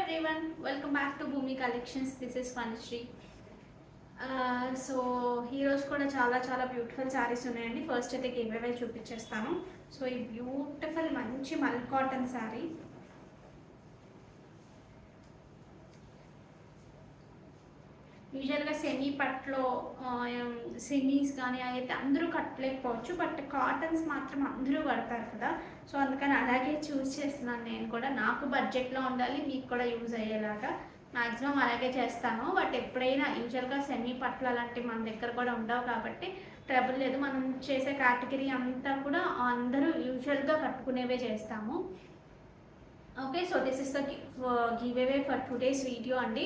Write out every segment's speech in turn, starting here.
everyone, welcome back to Bhumi Collections. This is Vanishri. So ఈరోజు కూడా చాలా చాలా బ్యూటిఫుల్ శారీస్ ఉన్నాయండి. ఫస్ట్ అయితే గివ్ అవే చూపించేస్తాను. సో ఈ బ్యూటిఫుల్ మంచి మల్ కాటన్ శారీ యూజువల్గా సెమీ పట్లో సెమీస్ కానీ అయితే అందరూ కట్టలేకపోవచ్చు, బట్ కాటన్స్ మాత్రం అందరూ కడతారు కదా. సో అందుకని అలాగే చూస్ చేస్తున్నాను. నేను కూడా నాకు బడ్జెట్లో ఉండాలి, మీకు కూడా యూజ్ అయ్యేలాగా మ్యాక్సిమం అలాగే చేస్తాను. బట్ ఎప్పుడైనా యూజువల్గా సెమీ పట్లు అలాంటివి మన దగ్గర కూడా ఉండవు కాబట్టి ట్రబుల్ లేదు. మనం చేసే కేటగిరీ అంతా కూడా అందరూ యూజువల్గా కట్టుకునేవే చేస్తాము. Okay, so this is the give away for today's video అండి.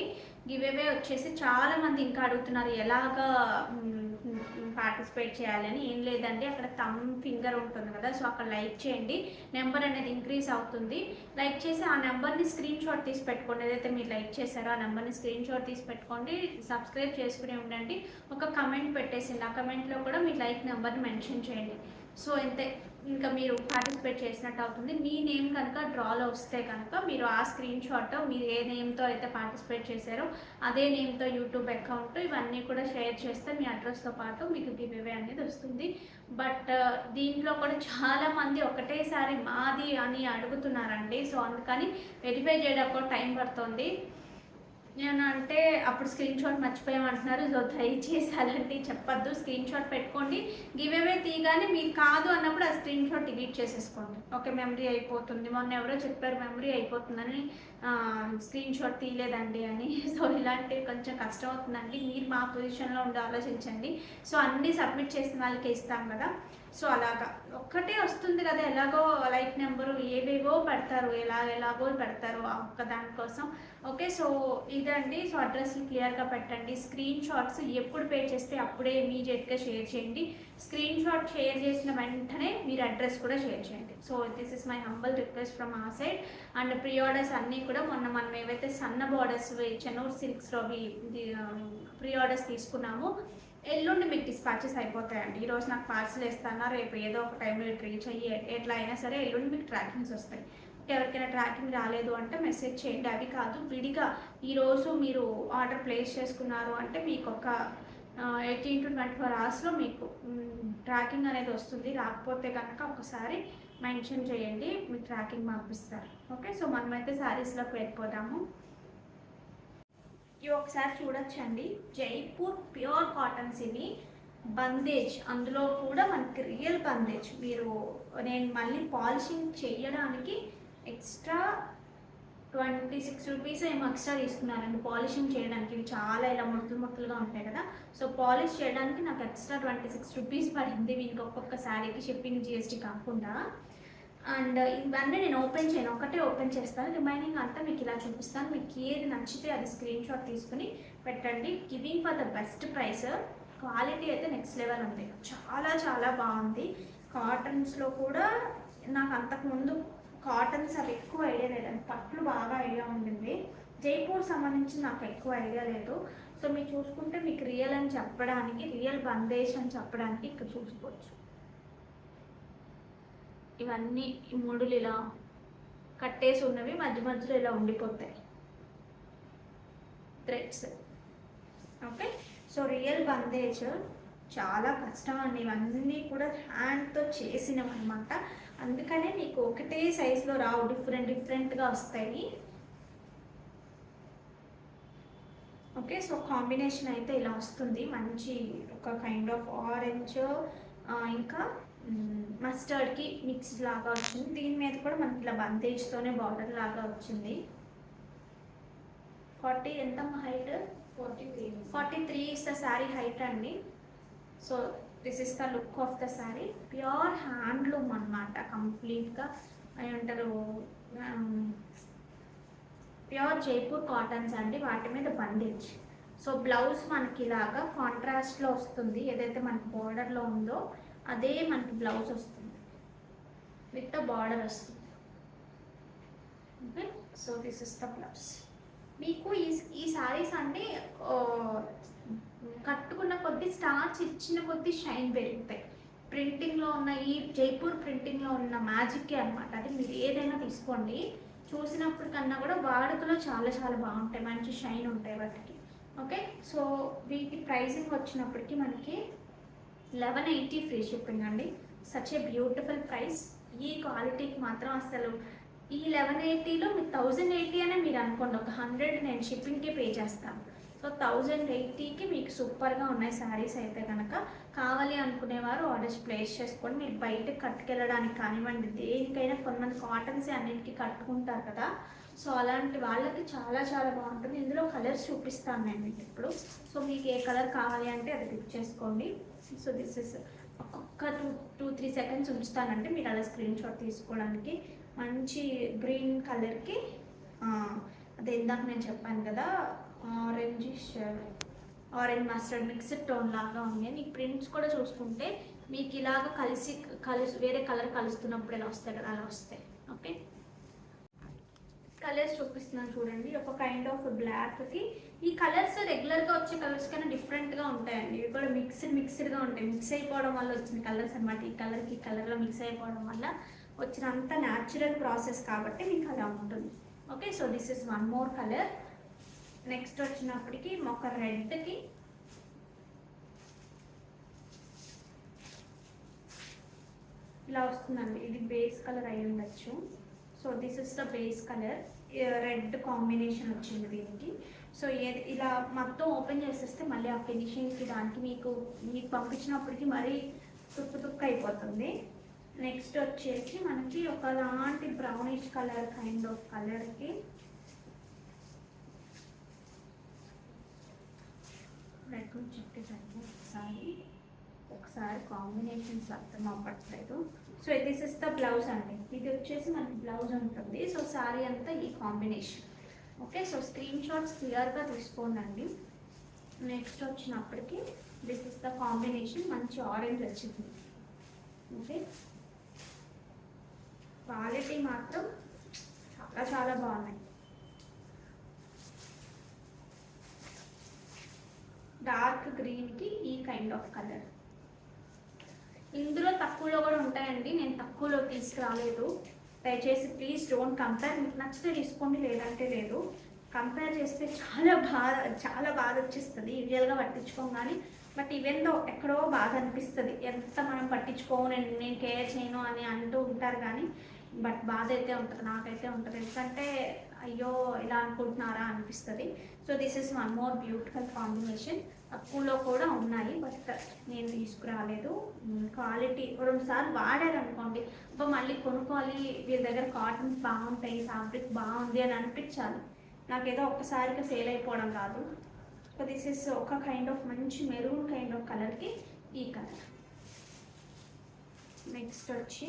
గివ్ అవే వచ్చేసి చాలామంది ఇంకా అడుగుతున్నారు ఎలాగా పార్టిసిపేట్ చేయాలని. ఏం లేదండి, అక్కడ థమ్ ఫింగర్ ఉంటుంది కదా, సో అక్కడ లైక్ చేయండి. నెంబర్ అనేది ఇంక్రీజ్ అవుతుంది. లైక్ చేసి ఆ నెంబర్ని స్క్రీన్ షాట్ తీసి పెట్టుకోండి. ఏదైతే మీరు లైక్ చేశారో ఆ నెంబర్ని స్క్రీన్ షాట్ తీసి పెట్టుకోండి. సబ్స్క్రైబ్ చేసుకుని ఉండండి. ఒక కమెంట్ పెట్టేసింది, ఆ కమెంట్లో కూడా మీ లైక్ నెంబర్ని మెన్షన్ చేయండి. సో అంతే, ఇంకా మీరు పార్టిసిపేట్ చేసినట్టు అవుతుంది. మీ నేమ్ కనుక డ్రాలో వస్తే కనుక మీరు ఆ స్క్రీన్ షాట్ మీరు ఏ నేమ్తో అయితే పార్టిసిపేట్ చేశారో అదే నేమ్తో యూట్యూబ్ అకౌంట్ ఇవన్నీ కూడా షేర్ చేస్తే మీ అడ్రస్తో పాటు మీకు గివ్ అవే అనేది వస్తుంది. బట్ దీంట్లో కూడా చాలామంది ఒకటేసారి మాది అని అడుగుతున్నారండి. సో అందుకని వెరిఫై చేయడానికి కూడా టైం పడుతుంది. నేను అంటే అప్పుడు స్క్రీన్ షాట్ మర్చిపోయామంటున్నారు. సో దయచేసి అలాంటివి చెప్పొద్దు. స్క్రీన్ షాట్ పెట్టుకోండి. గివ్ అవే తీయగానే మీరు కాదు అన్నప్పుడు ఆ స్క్రీన్ షాట్ డిలీట్ చేసేసుకోండి. ఓకే, మెమరీ అయిపోతుంది. మొన్న ఎవరో చెప్పారు మెమరీ అయిపోతుందని, స్క్రీన్ షాట్ తీయలేదండి అని. సో ఇలాంటివి కొంచెం కష్టం అవుతుందండి. మీరు మా పొజిషన్లో ఉండి ఆలోచించండి. సో అన్నీ సబ్మిట్ చేసిన వాళ్ళకి ఇస్తాం కదా. సో అలాగా ఒక్కటే వస్తుంది కదా, ఎలాగో లైక్ నెంబరు ఏవేవో పెడతారు, ఎలాగో పెడతారు ఒక్క దానికోసం. ఓకే, సో ఇదండి. సో అడ్రస్ని క్లియర్గా పెట్టండి. స్క్రీన్ షాట్స్ ఎప్పుడు పే చేస్తే అప్పుడే ఇమీడియట్గా షేర్ చేయండి. స్క్రీన్ షాట్ షేర్ చేసిన వెంటనే మీరు అడ్రస్ కూడా షేర్ చేయండి. So this is my humble request from ఆ సైడ్. అండ్ ప్రీ ఆర్డర్స్ అన్నీ కూడా మొన్న మనం ఏవైతే సన్న బార్డర్స్ చెన్నూరు సిల్క్స్లోవి ప్రీ ఆర్డర్స్ తీసుకున్నాము, ఎల్లుండి మీకు డిస్పాచెస్ అయిపోతాయండి. ఈరోజు నాకు పార్సల్ వేస్తాను, రేపు ఏదో ఒక టైంలో రీచ్ అయ్యి ఎట్లా అయినా సరే ఎల్లుండి మీకు ట్రాకింగ్స్ వస్తాయి. ఎవరికైనా ట్రాకింగ్ రాలేదు అంటే మెసేజ్ చేయండి. అవి కాదు, విడిగా ఈరోజు మీరు ఆర్డర్ ప్లేస్ చేసుకున్నారు అంటే మీకు ఒక 18 to 24 hours మీకు ట్రాకింగ్ అనేది వస్తుంది. రాకపోతే కనుక ఒకసారి మెన్షన్ చేయండి, మీకు ట్రాకింగ్ పంపిస్తారు. ఓకే, సో మనమైతే శారీస్లోకి వెళ్ళిపోదాము. ఇవి ఒకసారి చూడొచ్చండి. జైపూర్ ప్యూర్ కాటన్స్ ఇవి. బందేజ్, అందులో కూడా మనకి రియల్ బందేజ్. నేను మళ్ళీ పాలిషింగ్ చేయడానికి ఎక్స్ట్రా 26 రూపీస్ ఏమో ఎక్స్ట్రా తీసుకున్నారండి పాలిషింగ్ చేయడానికి. ఇవి చాలా ఇలా ముట్టులుగా ఉంటాయి కదా, సో పాలిష్ చేయడానికి నాకు ఎక్స్ట్రా 26 రూపీస్ పడింది. వీనికి ఒక్కొక్క శారీకి షిప్పింగ్ GST కాకుండా. అండ్ ఇవన్నీ నేను ఓపెన్ చేయను, ఒకటే ఓపెన్ చేస్తాను. రిమైనింగ్ అంతా మీకు ఇలా చూపిస్తాను. మీకు ఏది నచ్చితే అది స్క్రీన్ షాట్ తీసుకుని పెట్టండి. Giving for the best price. Quality అయితే నెక్స్ట్ లెవెల్ ఉంది, చాలా చాలా బాగుంది. కాటన్స్లో కూడా నాకు అంతకుముందు కాటన్స్ అవి ఎక్కువ ఐడియా లేదండి, పట్లు బాగా ఐడియా ఉంటుంది. జైపూర్ సంబంధించి నాకు ఎక్కువ ఐడియా లేదు. సో మీరు చూసుకుంటే మీకు రియల్ అని చెప్పడానికి, రియల్ బందేజ్ అని చెప్పడానికి ఇక్కడ చూసుకోవచ్చు. ఇవన్నీ ఈ ముడులు ఇలా కట్టేసి ఉన్నవి మధ్య మధ్యలో ఇలా ఉండిపోతాయి threads. Okay, so real bandhej చాలా కష్టం అండి. ఇవన్నీ కూడా హ్యాండ్తో చేసినవి అనమాట. అందుకనే మీకు ఒకటే సైజులో రావు, డిఫరెంట్గా వస్తాయి. ఓకే, సో కాంబినేషన్ అయితే ఇలా వస్తుంది. మంచి ఒక కైండ్ ఆఫ్ ఆరెంజ్ ఇంకా మస్టర్డ్కి మిక్స్ లాగా వచ్చింది. దీని మీద కూడా మనకి ఇలా బందేజ్తోనే బార్డర్ లాగా వచ్చింది. 40 ఎంత height? 43 is the sari height అండి. So this is the look of the sari. Pure handloom అనమాట, కంప్లీట్గా ఏమంటారు ప్యూర్ జైపూర్ కాటన్స్ అండి. వాటి మీద బందేజ్. సో బ్లౌజ్ మనకి ఇలాగా కాంట్రాస్ట్లో వస్తుంది. ఏదైతే మనకి బార్డర్లో ఉందో అదే మనకి బ్లౌజ్ వస్తుంది, విత్ ద బార్డర్ వస్తుంది. Okay, so this is the blouse. మీకు ఈ శారీస్ అంటే కట్టుకున్న కొద్దీ స్టార్చ్ ఇచ్చిన కొద్దీ షైన్ పెరుగుతాయి. ప్రింటింగ్లో ఉన్న ఈ జైపూర్ ప్రింటింగ్లో ఉన్న మ్యాజిక్కే అనమాట. అది మీరు ఏదైనా తీసుకోండి, చూసినప్పుడు కన్నా కూడా వాడుకలో చాలా చాలా బాగుంటాయి, మంచి షైన్ ఉంటాయి వాటికి. ఓకే, సో వీటి ప్రైసింగ్ వచ్చినప్పటికీ మనకి 1180 ఫ్రీ షిప్పింగ్ అండి. Such a beautiful price. ఈ క్వాలిటీకి మాత్రం అసలు ఈ 1180లో మీరు 1080 అనే మీరు అనుకోండి, ఒక 100 నేను షిప్పింగ్కి పే చేస్తాను. సో 1080కి మీకు సూపర్గా ఉన్నాయి శారీస్ అయితే కనుక. కావాలి అనుకునేవారు ఆర్డర్స్ ప్లేస్ చేసుకోండి. మీరు బయటకు కట్టుకెళ్ళడానికి కానివ్వండి, దేనికైనా కొంతమంది కాటన్స్ అన్నిటికీ కట్టుకుంటారు కదా, సో అలాంటి వాళ్ళకి చాలా చాలా బాగుంటుంది. ఇందులో కలర్స్ చూపిస్తాను నేను మీకు ఇప్పుడు. సో మీకు ఏ కలర్ కావాలి అంటే అది పిక్ చేసుకోండి. సో దిస్ ఇస్ ఒక్కొక్క 2-3 సెకండ్స్ ఉంచుతానంటే మీరు అలా స్క్రీన్ షాట్ తీసుకోవడానికి. మంచి గ్రీన్ కలర్కి అదే ఇందాక నేను చెప్పాను కదా, ఆరెంజ్ మస్టర్డ్ మిక్స్డ్ టోన్ లాగా ఉంది. మీకు ప్రింట్స్ కూడా చూసుకుంటే మీకు ఇలాగ కలిసి వేరే కలర్ కలుస్తున్నప్పుడు ఎలా వస్తాయి కదా, అలా వస్తాయి. ఓకే, కలర్స్ చూపిస్తున్నాను చూడండి. ఒక కైండ్ ఆఫ్ బ్లాక్కి ఈ కలర్స్ రెగ్యులర్గా వచ్చే కలర్స్ కన్నా డిఫరెంట్గా ఉంటాయండి. ఇవి కూడా మిక్స్డ్గా ఉంటాయి. మిక్స్ అయిపోవడం వల్ల వచ్చిన కలర్స్ అనమాట. ఈ కలర్కి ఈ కలర్లో మిక్స్ అయిపోవడం వల్ల వచ్చినంత న్యాచురల్ ప్రాసెస్ కాబట్టి మీకు అలా ఉంటుంది. Okay, so this is one more colour. Next వచ్చినప్పటికి ఒక రెడ్కి ఇలా వస్తుందండి. ఇది బేస్ కలర్ అయి ఉండొచ్చు. So this is the base colour. Red combination వచ్చింది దీనికి. సో ఇలా మొత్తం ఓపెన్ చేసేస్తే మళ్ళీ ఆ ఫినిషింగ్కి దానికి మీకు పంపించినప్పటికి మరీ తుక్కు అయిపోతుంది. నెక్స్ట్ వచ్చేసి మనకి ఒకలాంటి బ్రౌనిష్ కలర్ కైండ్ ఆఫ్ కలర్కి ఒకసారి కాంబినేషన్స్ అర్థం అవ్వట్లేదు. So this is the blouse అండి. ఇది వచ్చేసి మనకి బ్లౌజ్ ఉంటుంది. సో శారీ అంతా ఈ combination. Okay, so screen shots క్లియర్గా తీసుకోండి. నెక్స్ట్ వచ్చినప్పటికి దిస్ ఇస్ ద కాంబినేషన్. మంచి ఆరెంజ్ వచ్చింది. ఓకే, క్వాలిటీ మాత్రం చాలా చాలా బాగున్నాయి. డార్క్ గ్రీన్కి ఈ కైండ్ ఆఫ్ కలర్. ఇందులో తక్కువలో కూడా ఉంటాయండి, నేను తక్కువలో తీసుకురాలేదు. దయచేసి ప్లీజ్ డోంట్ కంపేర్. మీకు నచ్చితే తీసుకోండి, లేదంటే లేదు. కంపేర్ చేస్తే చాలా బాధ వచ్చేస్తుంది. యూజువల్గా పట్టించుకోం కానీ, బట్ ఈవెన్ దో ఎక్కడో బాధ అనిపిస్తుంది. ఎంత మనం పట్టించుకోము, నేను కేర్ చేయను అని అంటూ ఉంటారు కానీ, బట్ బాధ అయితే ఉంటుంది, నాకైతే ఉంటుంది. ఎందుకంటే అయ్యో ఇలా అనుకుంటున్నారా అనిపిస్తుంది. So this is one more beautiful combination. తక్కువలో కూడా ఉన్నాయి, బట్ నేను తీసుకురాలేదు. క్వాలిటీ 2 సార్లు వాడారు అనుకోండి, అబ్బా మళ్ళీ కొనుక్కోవాలి, వీళ్ళ దగ్గర కాటన్స్ బాగుంటాయి, ఫ్యాబ్రిక్ బాగుంది అని అనిపించాలి. నాకేదో ఒక్కసారిగా సేల్ అయిపోవడం కాదు. సో దిస్ ఇస్ ఒక కైండ్ ఆఫ్ మంచి మెరూన్ కైండ్ ఆఫ్ కలర్కి ఈ కలర్. నెక్స్ట్ వచ్చి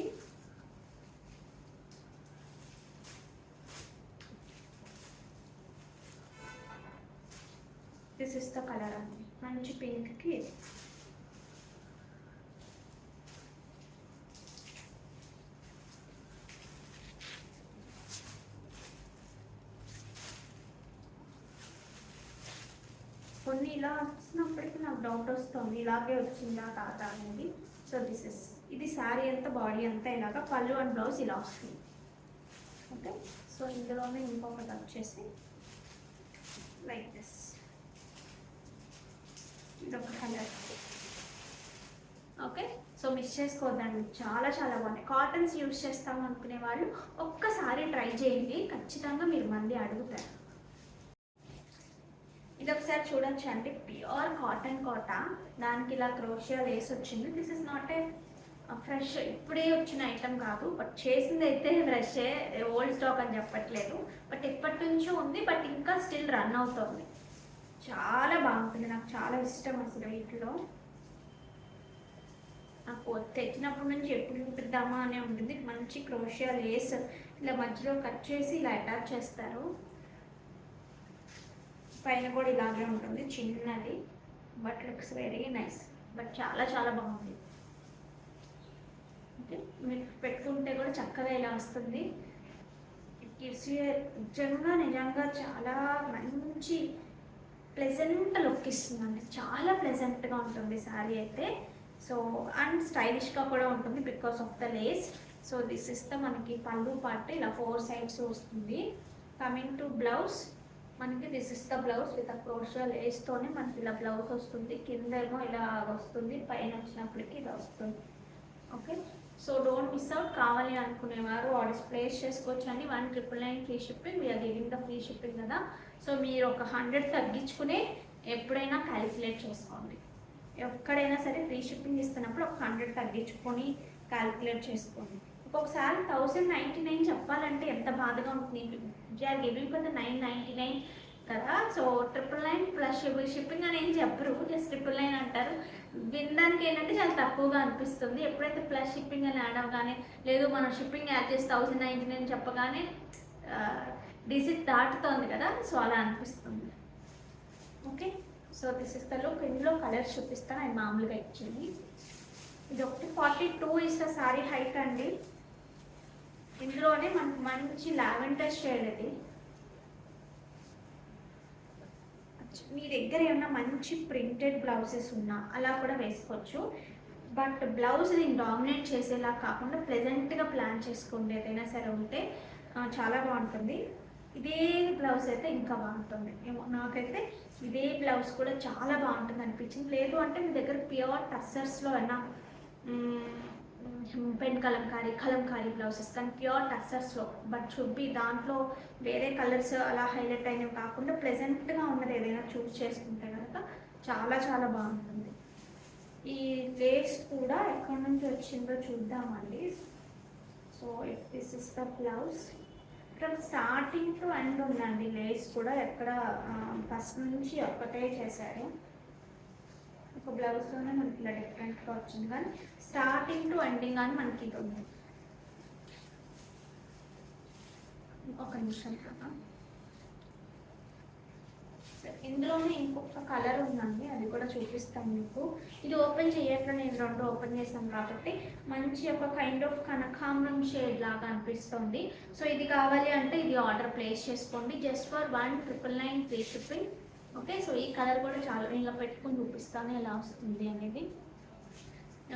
దిస్ ఇస్ ద కలర్ అండి. మంచి పింక్కి కొన్ని ఇలా వచ్చినప్పటికీ నాకు డౌట్ వస్తుంది, ఇలాగే వచ్చిందా కాదా అనేది. సో దిస్ ఇస్ ఇది శారీ అంతా బాడీ అంతా ఇలాగా, పళ్ళు అండ్ బ్లౌజ్ ఇలా వస్తుంది. ఓకే, సో ఇందులోనే ఇంకొకటి వచ్చేసి లైక్ దిస్. ఇదొక కలర్. ఓకే, సో మిస్ చేసుకోవద్దండి, చాలా చాలా బాగున్నాయి. కాటన్స్ యూజ్ చేస్తాము అనుకునే వాళ్ళు ఒక్కసారి ట్రై చేయండి, ఖచ్చితంగా మీరు మళ్ళీ అడుగుతారు. ఇది ఒకసారి చూడొచ్చు అండి. ప్యూర్ కాటన్ కోట, దానికి ఇలా క్రోషియా లేస్ వచ్చింది. This is not a fresh, ఇప్పుడే వచ్చిన ఐటమ్ కాదు, బట్ చేసింది అయితే ఫ్రెషే, ఓల్డ్ స్టాక్ అని చెప్పట్లేదు. బట్ ఎప్పటి నుంచో ఉంది, బట్ ఇంకా స్టిల్ రన్ అవుతుంది. చాలా బాగుంటుంది, నాకు చాలా ఇష్టం అసలు. వీటిలో నాకు తెచ్చినప్పటి నుంచి ఎప్పుడు చూపిద్దామా అనే ఉంటుంది. మంచి క్రోషియా లేస్ ఇలా మధ్యలో కట్ చేసి ఇలా అటాచ్ చేస్తారు. పైన కూడా ఇలాగే ఉంటుంది, చిన్నది, but looks very nice. But చాలా చాలా బాగుంది. ఓకే, మీరు పెట్టుకుంటే కూడా చక్కగా ఇలా వస్తుంది. ఇట్ గివ్స్ యూ నిజంగా చాలా మంచి ప్లెజెంట్ లుక్ ఇస్తుందండి. చాలా ప్లెజెంట్గా ఉంటుంది శారీ అయితే. సో అండ్ స్టైలిష్గా కూడా ఉంటుంది because of the lace. So this is the మనకి పళ్ళు పార్ట్, ఇలా 4 సైడ్స్ వస్తుంది. కమింగ్ టు బ్లౌజ్, మనకి this is the blouse with crochet లేస్తోనే మనకి ఇలా బ్లౌజ్ వస్తుంది. కింద ఏమో ఇలా వస్తుంది, పైన వచ్చినప్పటికి ఇలా వస్తుంది. Okay, so don't miss out. కావాలి అనుకునేవారు ఆర్డర్స్ ప్లేస్ చేసుకోవచ్చు అండి. 1,999 free shipping, we are giving the free shipping కదా. సో మీరు ఒక 100 తగ్గించుకునే ఎప్పుడైనా క్యాలిక్యులేట్ చేసుకోండి. ఎక్కడైనా సరే ఫ్రీ షిప్పింగ్ ఇస్తున్నప్పుడు ఒక 100 తగ్గించుకొని క్యాలిక్యులేట్ చేసుకోండి. ఒక్కొక్కసారి 1,099 చెప్పాలంటే ఎంత బాధగా ఉంటుంది. వీఆర్ గివింగ్ ఫర్ ద 999 కదా. సో 999 ప్లస్ షిప్పింగ్ అని ఏం చెప్పరు, జస్ట్ 999 అంటారు. వినడానికి ఏంటంటే చాలా తక్కువగా అనిపిస్తుంది. ఎప్పుడైతే ప్లస్ షిప్పింగ్ అని యాడ్ అవ్వగానే, లేదు మనం షిప్పింగ్ యాడ్ చేసి 1,099 చెప్పగానే డిజిట్ దాటుతోంది కదా, సో అలా అనిపిస్తుంది. Okay, so this is the look. ఇందులో కలర్స్ చూపిస్తాను, అది మామూలుగా ఇచ్చింది. ఇది ఒకటి 42 ఇస్ ద సారీ హైట్ అండి. ఇందులోనే మనకు మంచి లావెండర్ షేడ్ ఇది. మీ దగ్గర ఏమన్నా మంచి ప్రింటెడ్ బ్లౌజెస్ ఉన్నా అలా కూడా వేసుకోవచ్చు. బట్ బ్లౌజ్ దీన్ని డామినేట్ చేసేలా కాకుండా ప్లెజెంట్గా ప్లాన్ చేసుకోండి. ఏదైనా సరే ఉంటే చాలా బాగుంటుంది. ఇదే బ్లౌజ్ అయితే ఇంకా బాగుంటుంది ఏమో, నాకైతే ఇదే బ్లౌజ్ కూడా చాలా బాగుంటుంది అనిపించింది. లేదు అంటే మీ దగ్గర ప్యూర్ టస్సర్స్లో అయినా పెన్ కలంకారీ బ్లౌజెస్ కానీ ప్యూర్ టస్సర్స్లో, బట్ షుడ్ బి దాంట్లో వేరే కలర్స్ అలా హైలైట్ అయినవి కాకుండా ప్లెజెంట్గా ఉన్నది ఏదైనా చూస్ చేసుకుంటే కనుక చాలా చాలా బాగుంటుంది. ఈ లేస్ కూడా ఎక్కడి నుంచి వచ్చిందో చూద్దామండి. So this is the blouse. ఇక్కడ స్టార్టింగ్ టు ఎండ్ ఉందండి లేస్ కూడా, ఎక్కడ ఫస్ట్ నుంచి ఒక్కటే చేశారు. ఒక బ్లౌజ్లోనే మనకి ఇలా డిఫరెంట్గా వచ్చింది, కానీ స్టార్టింగ్ టు ఎండింగ్ అని మనకి ఇది ఉంది. ఒక నిమిషం కదా, ఇందులోనే ఇంకొక కలర్ ఉందండి, అది కూడా చూపిస్తాను మీకు. ఇది ఓపెన్ చేయట్లా, నేను 2 ఓపెన్ చేశాను కాబట్టి మంచి ఒక కైండ్ ఆఫ్ కనకాంబరం షేడ్ లాగా అనిపిస్తుంది. సో ఇది కావాలి అంటే ఇది ఆర్డర్ ప్లేస్ చేసుకోండి, just for 1,999 free shipping. Okay, so ఈ కలర్ కూడా చాలా ఇలా పెట్టుకుని చూపిస్తాను ఎలా వస్తుంది అనేది.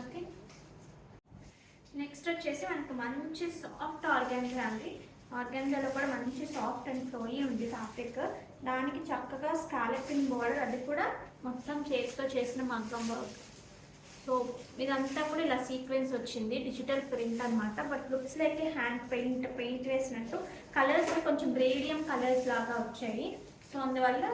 ఓకే, నెక్స్ట్ వచ్చేసి మనకు మంచి సాఫ్ట్ ఆర్గాన్జా అండి. ఆర్గాన్జాలో కూడా మంచి సాఫ్ట్ అండ్ ఫ్లోయీ ఉంది ఫ్యాబ్రిక్. దానికి చక్కగా స్కాలపింగ్ బోర్డర్, అది కూడా మొత్తం చేతితో చేసిన మగ్గం వర్క్. సో ఇదంతా కూడా ఇలా సీక్వెన్స్ వచ్చింది, డిజిటల్ ప్రింట్ అనమాట. But looks like hand paint వేసినట్టు. కలర్స్ కొంచెం గ్రేడియం కలర్స్ లాగా వచ్చాయి. సో అందువల్ల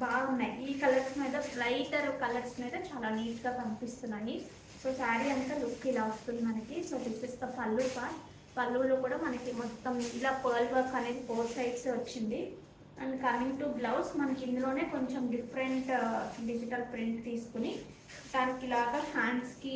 బాగున్నాయి. ఈ కలర్స్ మీద, లైటర్ కలర్స్ మీద చాలా నీట్గా కనిపిస్తున్నాయి. సో శారీ అంతా లుక్ ఇలా వస్తుంది మనకి. సో దిస్ ఇస్ ద పళ్ళు పార్ట్. పళ్ళులో కూడా మనకి మొత్తం ఇలా పర్ల్ వర్క్ అనేది 4 సైడ్స్ వచ్చింది. అండ్ కమింగ్ టు బ్లౌజ్, మనకి ఇందులోనే కొంచెం డిఫరెంట్ డిజిటల్ ప్రింట్ తీసుకుని దానికి ఇలాగా హ్యాండ్స్కి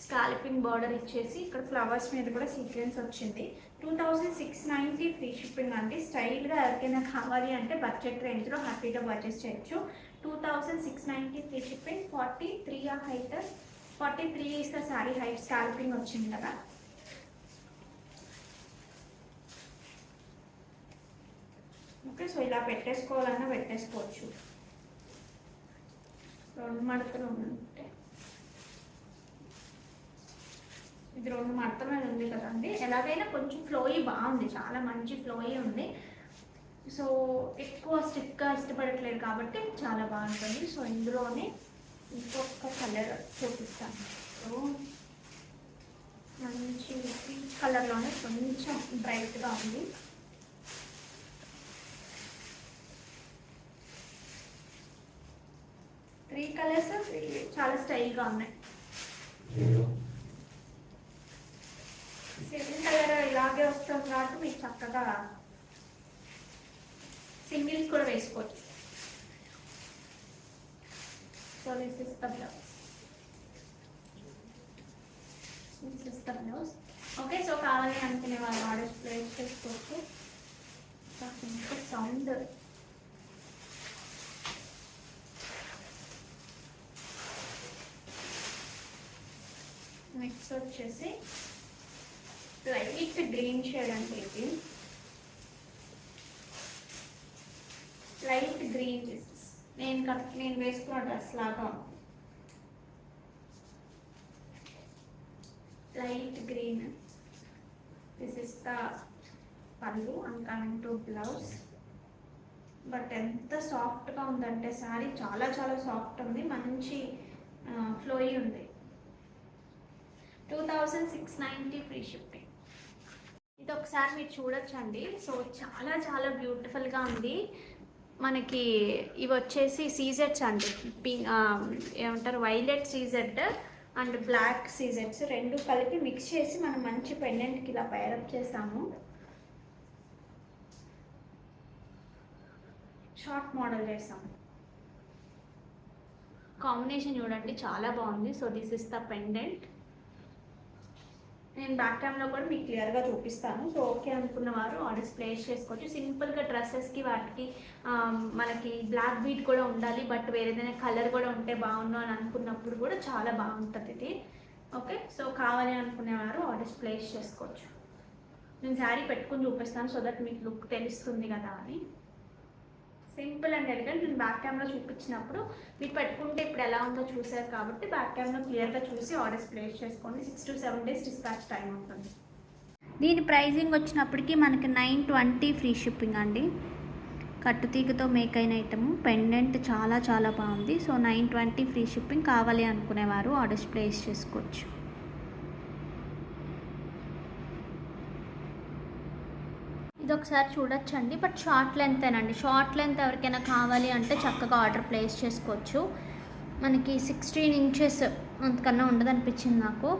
స్కాల్పింగ్ బార్డర్ ఇచ్చేసి ఇక్కడ ఫ్లవర్స్ మీద కూడా సీక్వెన్స్ వచ్చింది. 2,690 ఫ్రీ షిప్పింగ్ అండి. స్టైల్గా ఎవరికైనా కావాలి అంటే బడ్జెట్ రేంజ్లో హ్యాపీగా పర్చేస్ చేయొచ్చు. 2,690 free shipping. 43 height, 43 is the sari height. Scalping వచ్చింది కదా. ఓకే, సో ఇలా పెట్టేసుకోవాలన్నా పెట్టేసుకోవచ్చు. 2 మడతలు ఉంటే, ఇది 2 మడతల మీద ఉంది కదండి. ఎలాగైనా కొంచెం ఫ్లోయీ బాగుంది, చాలా మంచి ఫ్లోయీ ఉంది. సో ఎక్కువ స్టిక్గా ఇష్టపడట్లేదు కాబట్టి చాలా బాగుంటుంది. సో ఇందులోనే ఇంకొక కలర్ చూపిస్తాను. సో మంచి పీచ్ కలర్లోనే కొంచెం బ్రైట్గా ఉంది. త్రీ కలర్స్ చాలా స్టైల్గా ఉన్నాయి. 7 కలర్ ఇలాగే వస్తుంది కాబట్టి మీకు చక్కగా సింగిల్స్ కూడా వేసుకోవచ్చు. So this is the blouse. Okay, so కావాలి అనుకునే వాళ్ళు ఆర్డర్స్ ప్లేస్ చేసుకోవచ్చు. సౌండ్ నెక్స్ట్ వచ్చేసి లైట్ గ్రీన్ షేడ్ అంటే ఇది లైట్ గ్రీన్ నేను వేసుకున్న డ్రెస్ లాగా light green. This is the pallu and coming to blouse. But ఎంత సాఫ్ట్గా ఉందంటే శారీ చాలా చాలా సాఫ్ట్ ఉంది, మంచి ఫ్లోయి ఉంది. 2690 ఫ్రీ షిప్పింగ్. ఇది ఒకసారి మీరు చూడొచ్చండి. సో చాలా చాలా బ్యూటిఫుల్గా ఉంది. మనకి ఇవి వచ్చేసి సీజెట్స్ అండి, ఏమంటారు వైలెట్ సీజెట్ అండ్ బ్లాక్ సీజెట్స్ రెండు కలిపి మిక్స్ చేసి మనం మంచి పెండెంట్కి ఇలా పైరప్ చేస్తాము. షార్ట్ మోడల్ చేస్తాము. కాంబినేషన్ చూడండి చాలా బాగుంది. So this is the pendant. నేను బ్యాక్ క్యామ్లో కూడా మీకు క్లియర్గా చూపిస్తాను. సో ఓకే అనుకున్న వారు ఆర్డర్స్ ప్లేస్ చేసుకోవచ్చు. సింపుల్గా డ్రెస్సెస్కి వాటికి మనకి బ్లాక్ బీట్ కూడా ఉండాలి, బట్ వేరేదైనా కలర్ కూడా ఉంటే బాగుండు అని అనుకున్నప్పుడు కూడా చాలా బాగుంటుంది ఇది. ఓకే, సో కావాలి అనుకునేవారు ఆర్డర్స్ ప్లేస్ చేసుకోవచ్చు. నేను శారీ పెట్టుకుని చూపిస్తాను సో దట్ మీకు లుక్ తెలుస్తుంది కదా అని. Simple and elegant. నేను బ్యాక్ క్యామ్లో చూపించినప్పుడు మీరు పెట్టుకుంటే ఇప్పుడు ఎలా ఉందో చూసారు కాబట్టి బ్యాక్ క్యామ్లో క్లియర్గా చూసి ఆర్డర్స్ ప్లేస్ చేసుకోండి. 6 to 7 days డిస్పాచ్ టైం ఉంటుంది. దీని ప్రైజింగ్ వచ్చినప్పటికీ మనకి 920 ఫ్రీ షిప్పింగ్ అండి. కట్టుతీగతో మేక్ అయిన ఐటమ్, పెండెంట్ చాలా చాలా బాగుంది. So 920 free shipping. కావాలి అనుకునేవారు ఆర్డర్స్ ప్లేస్ చేసుకోవచ్చు. ఇది ఒకసారి చూడొచ్చండి, బట్ షార్ట్ లెంతేనండి. షార్ట్ లెంత్ ఎవరికైనా కావాలి అంటే చక్కగా ఆర్డర్ ప్లేస్ చేసుకోవచ్చు. మనకి 16 inches అంతకన్నా ఉండదు అనిపించింది నాకు.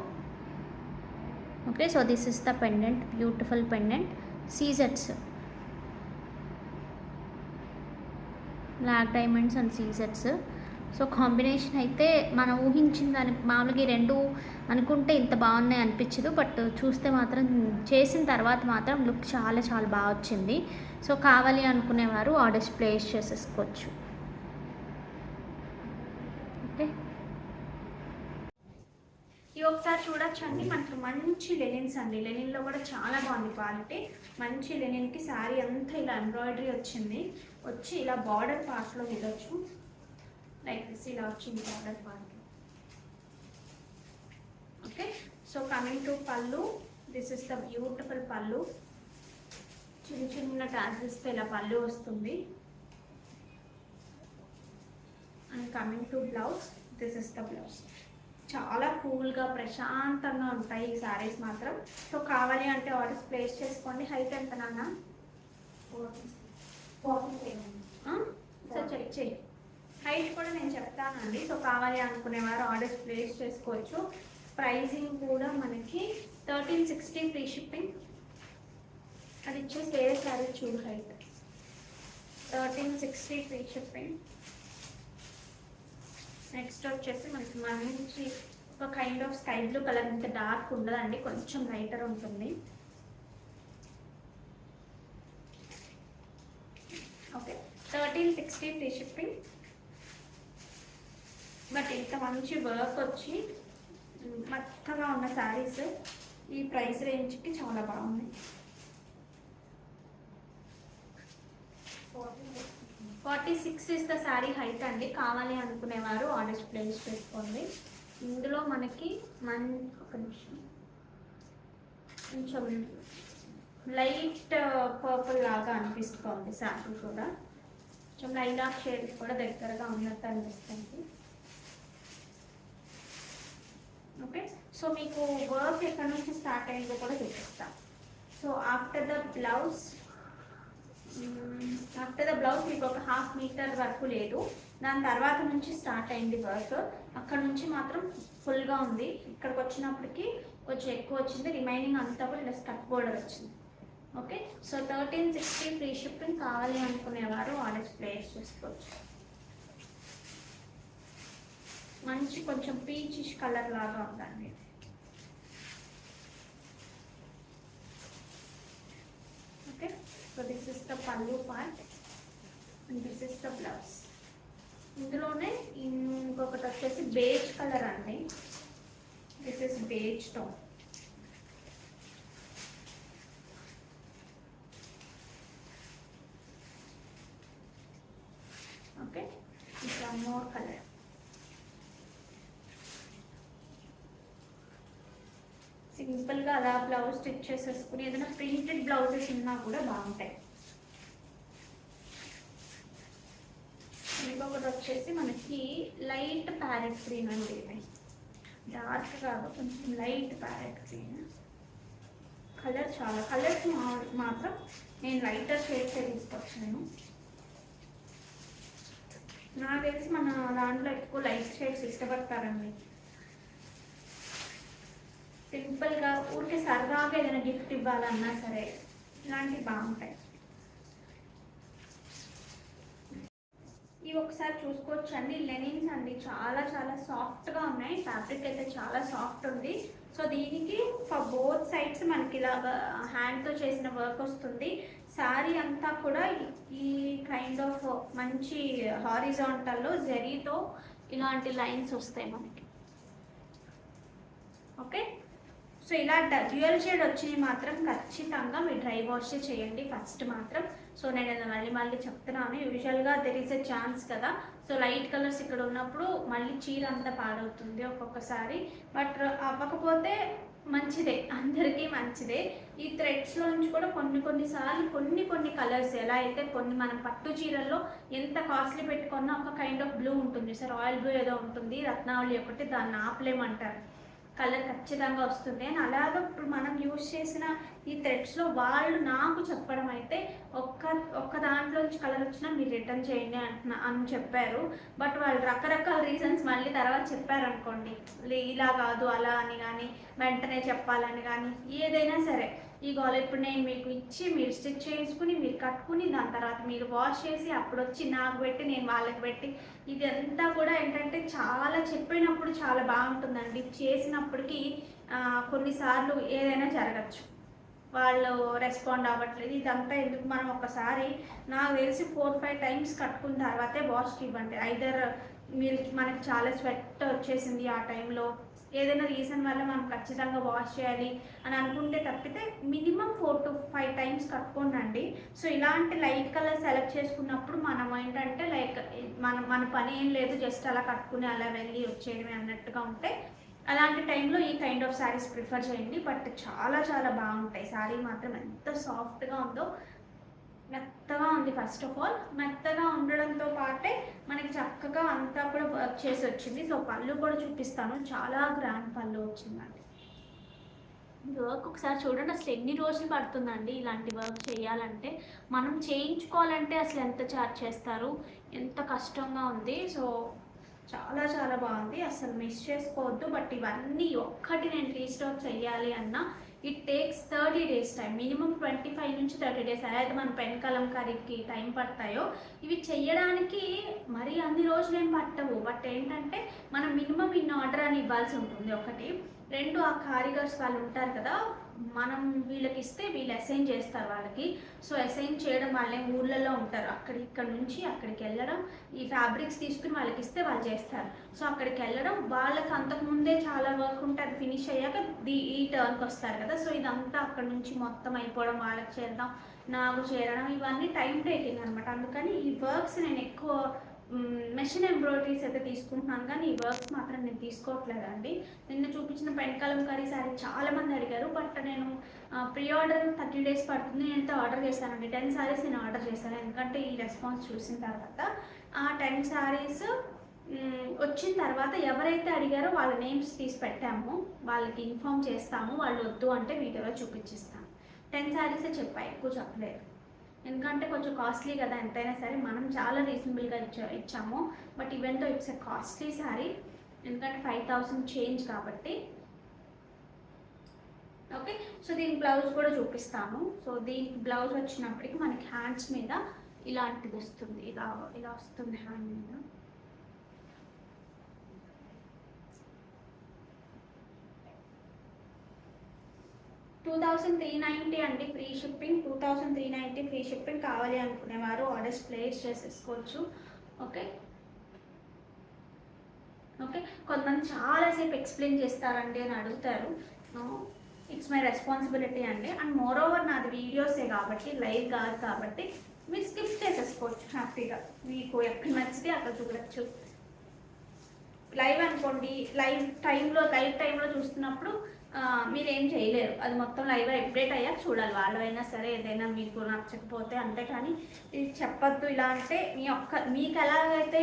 Okay, so this is the pendant, beautiful pendant. సీజెట్స్, బ్లాక్ డైమండ్స్ అండ్ సీజెట్స్. సో కాంబినేషన్ అయితే మనం ఊహించిన దానికి మామూలుగా రెండు అనుకుంటే ఇంత బాగున్నాయి అనిపించదు, బట్ చూస్తే మాత్రం చేసిన తర్వాత మాత్రం లుక్ చాలా చాలా బాగా వచ్చింది. సో కావాలి అనుకునేవారు ఆర్డర్స్ ప్లేస్ చేసేసుకోవచ్చు. ఓకే, ఇవి ఒకసారి చూడొచ్చండి. మనకి మంచి లెనిన్స్ అండి. లెనిన్లో కూడా చాలా బాగుంది క్వాలిటీ. మంచి లెనిన్కి శారీ అంతా ఇలా ఎంబ్రాయిడరీ వచ్చి ఇలా బార్డర్ పార్ట్లో వెళ్ళొచ్చు. లైక్ దిస్ ఇలా వచ్చింది border part. Okay, so coming to పళ్ళు. దిస్ ఇస్ ద బ్యూటిఫుల్ పళ్ళు. చిన్న చిన్న టాజిల్స్తో ఇలా పళ్ళు వస్తుంది. And coming to blouse, this is the blouse. చాలా కూల్గా ప్రశాంతంగా ఉంటాయి ఈ శారీస్ మాత్రం. సో కావాలి అంటే ఆర్డర్స్ ప్లేస్ చేసుకోండి. హైట్ ఎంత నాన్న? 40. సో చెక్ చేయి. హైట్ కూడా నేను చెప్తానండి. సో కావాలి అనుకునేవారు ఆర్డర్స్ ప్లేస్ చేసుకోవచ్చు. ప్రైజింగ్ కూడా మనకి 1360 ఫ్రీ షిప్పింగ్. అది ఇచ్చేసి వేరే శారీ చూడు. Height 1360 free shipping. నెక్స్ట్ వచ్చేసి మనకి మంచి ఒక kind of sky blue colour. ఇంత డార్క్ ఉండదండి, కొంచెం లైటర్ ఉంటుంది. Okay, 1360 free shipping. బట్ ఇంత మంచి వర్క్ వచ్చి మెత్తగా ఉన్న శారీస్ ఈ ప్రైస్ రేంజ్కి చాలా బాగున్నాయి. 46 ఇస్ ద శారీ హైట్ అండి. కావాలి అనుకునేవారు ఆర్డర్స్ ప్లేస్ చేసుకోండి. ఇందులో మనకి ఒక నిమిషం కొంచెం లైట్ పర్పుల్ లాగా అనిపిస్తుంది. శారీ కూడా కొంచెం లైలాక్ షేడ్ కూడా దగ్గరగా ఉన్నట్టు అనిపిస్తుంది. ఓకే, సో మీకు వర్క్ ఎక్కడ నుంచి స్టార్ట్ అయిందో కూడా చూపిస్తాను. సో ఆఫ్టర్ ద బ్లౌజ్ మీకు ఒక 1/2 మీటర్ వరకు లేదు. దాని తర్వాత నుంచి స్టార్ట్ అయింది వర్క్. అక్కడ నుంచి మాత్రం ఫుల్గా ఉంది. ఇక్కడికి వచ్చినప్పటికీ కొంచెం ఎక్కువ వచ్చింది. రిమైనింగ్ అంతా కూడా ఇలా స్కట్ బోర్డర్ వచ్చింది. Okay, so 1360 free shipping. కావాలి అనుకునేవారు ఆర్డర్స్ ప్లేస్ చేసుకోవచ్చు. మంచి కొంచెం పీచిష్ కలర్ లాగా ఉందండి. Okay, so this is the pallu part and this is the blouse. ఇందులోనే ఇంకొకటి వచ్చేసి బేజ్ కలర్ అండి. This is beige tone. Okay, ఇంకా మోర్ కలర్. సింపుల్గా అలా బ్లౌజ్ స్టిచ్ చేసేసుకుని ఏదైనా ప్రింటెడ్ బ్లౌజెస్ ఉన్నా కూడా బాగుంటాయి. ఇంకొకటి వచ్చేసి మనకి లైట్ ప్యారెట్ గ్రీన్ అండి, డార్క్ కాదు, కొంచెం లైట్ ప్యారెట్ గ్రీన్ కలర్. చాలా కలర్స్ మాత్రం నేను లైటర్ షేడ్స్ తీసుకొచ్చాను. నాకు తెలిసి మన దాంట్లో ఎక్కువ లైట్ షేడ్స్ ఇష్టపడతారండి. సింపుల్గా ఊరికే సరదాగా ఏదైనా గిఫ్ట్ ఇవ్వాలన్నా సరే ఇలాంటివి బాగుంటాయి. ఇవి ఒకసారి చూసుకోవచ్చు అండి, లెనిన్స్ అండి, చాలా చాలా సాఫ్ట్గా ఉన్నాయి. ఫ్యాబ్రిక్ అయితే చాలా సాఫ్ట్ ఉంది. సో దీనికి ఫర్ బోత్ సైడ్స్ మనకి ఇలాగా హ్యాండ్తో చేసిన వర్క్ వస్తుంది. శారీ అంతా కూడా ఈ కైండ్ ఆఫ్ మంచి హారిజాంటల్లో జరీతో ఇలాంటి లైన్స్ వస్తాయి మనకి. ఓకే, సో ఇలా డ్యూయల్ షేడ్ వచ్చినవి మాత్రం ఖచ్చితంగా మీరు డ్రై వాష్ చేయండి ఫస్ట్ మాత్రం. సో నేను మళ్ళీ చెప్తున్నాను, యూజువల్గా దెర్ ఈస్ ఎ ఛాన్స్ కదా. సో లైట్ కలర్స్ ఇక్కడ ఉన్నప్పుడు మళ్ళీ చీర అంతా పాడవుతుంది ఒక్కొక్కసారి. బట్ అవ్వకపోతే మంచిదే, అందరికీ మంచిదే. ఈ థ్రెడ్స్లో నుంచి కూడా కొన్నిసార్లు కొన్ని కలర్స్ ఎలా అయితే కొన్ని మనం పట్టు చీరల్లో ఎంత కాస్ట్లీ పెట్టుకున్నా ఒక కైండ్ ఆఫ్ బ్లూ ఉంటుంది సార్, ఆయిల్ బ్లూ ఏదో ఉంటుంది, రత్నావళి ఒకటి, దాన్ని ఆపలేమంటారు, కలర్ ఖచ్చితంగా వస్తుంది అని. అలాగే ఇప్పుడు మనం యూజ్ చేసిన ఈ థ్రెడ్స్లో వాళ్ళు నాకు చెప్పడం అయితే ఒక్క దాంట్లోంచి కలర్ వచ్చినా మీరు రిటర్న్ చేయండి అని చెప్పారు. బట్ వాళ్ళు రకరకాల రీజన్స్ మళ్ళీ తర్వాత చెప్పారనుకోండి, ఇలా కాదు అలా అని కానీ వెంటనే చెప్పాలని కానీ ఏదైనా సరే ఇగోలా ఇప్పుడు నేను మీకు ఇచ్చి మీరు స్టిచ్ చేసుకుని మీరు కట్టుకుని దాని తర్వాత మీరు వాష్ చేసి అప్పుడు వచ్చి నాకు పెట్టి నేను వాళ్ళకి పెట్టి ఇదంతా కూడా ఏంటంటే చాలా చెప్పినప్పుడు చాలా బాగుంటుందండి, చేసినప్పటికీ కొన్నిసార్లు ఏదైనా జరగచ్చు, వాళ్ళు రెస్పాండ్ అవ్వట్లేదు. ఇదంతా ఎందుకు, మనం ఒకసారి నాకు తెలిసి 4-5 టైమ్స్ కట్టుకున్న తర్వాతే వాష్కి ఇవ్వండి. ఐదర్ మనకి చాలా స్వెట్ వచ్చేసింది ఆ టైంలో, ఏదైనా రీజన్ వల్ల మనం ఖచ్చితంగా వాష్ చేయాలి అని అనుకుంటే తప్పితే మినిమం 4-5 టైమ్స్ కట్టుకోండి. సో ఇలాంటి లైట్ కలర్ సెలెక్ట్ చేసుకున్నప్పుడు మనం ఏంటంటే లైక్ మన పని ఏం లేదు, జస్ట్ అలా కట్టుకుని అలా వెళ్ళి వచ్చేయడమే అన్నట్టుగా ఉంటే అలాంటి టైంలో ఈ కైండ్ ఆఫ్ శారీస్ ప్రిఫర్ చేయండి. బట్ చాలా చాలా బాగుంటాయి. శారీ మాత్రం ఎంత సాఫ్ట్గా ఉందో, మెత్తగా ఉంది. ఫస్ట్ ఆఫ్ ఆల్ మెత్తగా ఉండడంతో పాటే మనకి చక్కగా అంతా కూడా వర్క్ చేసి వచ్చింది. సో పళ్ళు కూడా చూపిస్తాను, చాలా గ్రాండ్ పళ్ళు వచ్చిందండి. వర్క్ ఒకసారి చూడండి, అసలు ఎన్ని రోజులు పడుతుందండి ఇలాంటి వర్క్ చేయాలంటే, మనం చేయించుకోవాలంటే అసలు ఎంత ఛార్జ్ చేస్తారు, ఎంత కష్టంగా ఉంది. సో చాలా చాలా బాగుంది, అసలు మిస్ చేసుకోవద్దు. బట్ ఇవన్నీ ఒక్కటి నేను రీస్టాక్ చేయాలి అన్నా it takes 30 days time, minimum 25 నుంచి 30 days. అదైతే మన పెన్ కలంకారీకి టైం పడతాయో ఇవి చెయ్యడానికి మరీ అన్ని రోజులు ఏం పట్టవు. బట్ ఏంటంటే మనం మినిమం ఇన్ ఆర్డర్ అని ఇవ్వాల్సి ఉంటుంది. ఒకటి, రెండు, ఆ కారిగర్స్ వాళ్ళు ఉంటారు కదా, మనం వీళ్ళకి ఇస్తే వీళ్ళు అసైన్ చేస్తారు వాళ్ళకి. సో అసైన్ చేయడం వాళ్ళే ఊళ్ళల్లో ఉంటారు, ఇక్కడ నుంచి అక్కడికి వెళ్ళడం, ఈ ఫ్యాబ్రిక్స్ తీసుకుని వాళ్ళకి ఇస్తే వాళ్ళు చేస్తారు. సో అక్కడికి వెళ్ళడం, వాళ్ళకి అంతకుముందే చాలా వర్క్ ఉంటే అది ఫినిష్ అయ్యాక ఈ టర్న్కి వస్తారు కదా. సో ఇదంతా అక్కడ నుంచి మొత్తం అయిపోవడం, వాళ్ళకి చేద్దాం, నాకు చేరడం, ఇవన్నీ టైం టేకింగ్ అనమాట. అందుకని ఈ వర్క్స్ నేను ఎక్కువ మెషిన్ ఎంబ్రాయిడరీస్ అయితే తీసుకుంటున్నాను, కానీ ఈ వర్క్స్ మాత్రం నేను తీసుకోవట్లేదండి. నిన్న చూపించిన పెన్ కలంకారీ శారీ చాలామంది అడిగారు, బట్ నేను ప్రీ ఆర్డర్ 30 days పడుతుంది, నేనైతే ఆర్డర్ చేశానండి. 10 sarees నేను ఆర్డర్ చేశాను, ఎందుకంటే ఈ రెస్పాన్స్ చూసిన తర్వాత. ఆ 10 sarees వచ్చిన తర్వాత ఎవరైతే అడిగారో వాళ్ళ నేమ్స్ తీసి పెట్టాము, వాళ్ళకి ఇన్ఫామ్ చేస్తాము, వాళ్ళు వద్దు అంటే వీడియోలో చూపించిస్తాను. 10 sarees చెప్పా, ఎక్కువ చెప్పలేదు, ఎందుకంటే కొంచెం కాస్ట్లీ కదా ఎంతైనా సరే. మనం చాలా రీజనబుల్గా ఇచ్చాము, but even though it's a costly sari, ఎందుకంటే 5000 చేంజ్ కాబట్టి. ఓకే, సో దీని బ్లౌజ్ కూడా చూపిస్తాను. సో దీనికి బ్లౌజ్ వచ్చినప్పటికి మనకి హ్యాండ్స్ మీద ఇలాంటిది వస్తుంది, ఇలా వస్తుంది హ్యాండ్ మీద. $2390 అండి ఫ్రీ షిప్పింగ్, 2390 ఫ్రీ షిప్పింగ్. కావాలి అనుకునేవారు ఆర్డర్స్ ప్లేస్ చేసేసుకోవచ్చు. ఓకే ఓకే, కొంతమంది చాలాసేపు ఎక్స్ప్లెయిన్ చేస్తారండి అని అడుగుతారు. ఇట్స్ మై రెస్పాన్సిబిలిటీ అండి. అండ్ మోర్ ఓవర్ నాది వీడియోసే కాబట్టి, లైవ్ కాదు కాబట్టి మీరు స్కిప్ చేసేసుకోవచ్చు హ్యాపీగా, మీకు ఎక్కడ నచ్చితే అక్కడ చూడవచ్చు. లైవ్ అనుకోండి, లైవ్ టైంలో చూస్తున్నప్పుడు మీరేం చేయలేరు. అది మొత్తం లైవ్గా అప్డేట్ అయ్యాక చూడాలి. వాళ్ళైనా సరే ఏదైనా మీకు నచ్చకపోతే. అంతేకాని ఇది చెప్పొద్దు ఇలా అంటే మీకు ఎలాగైతే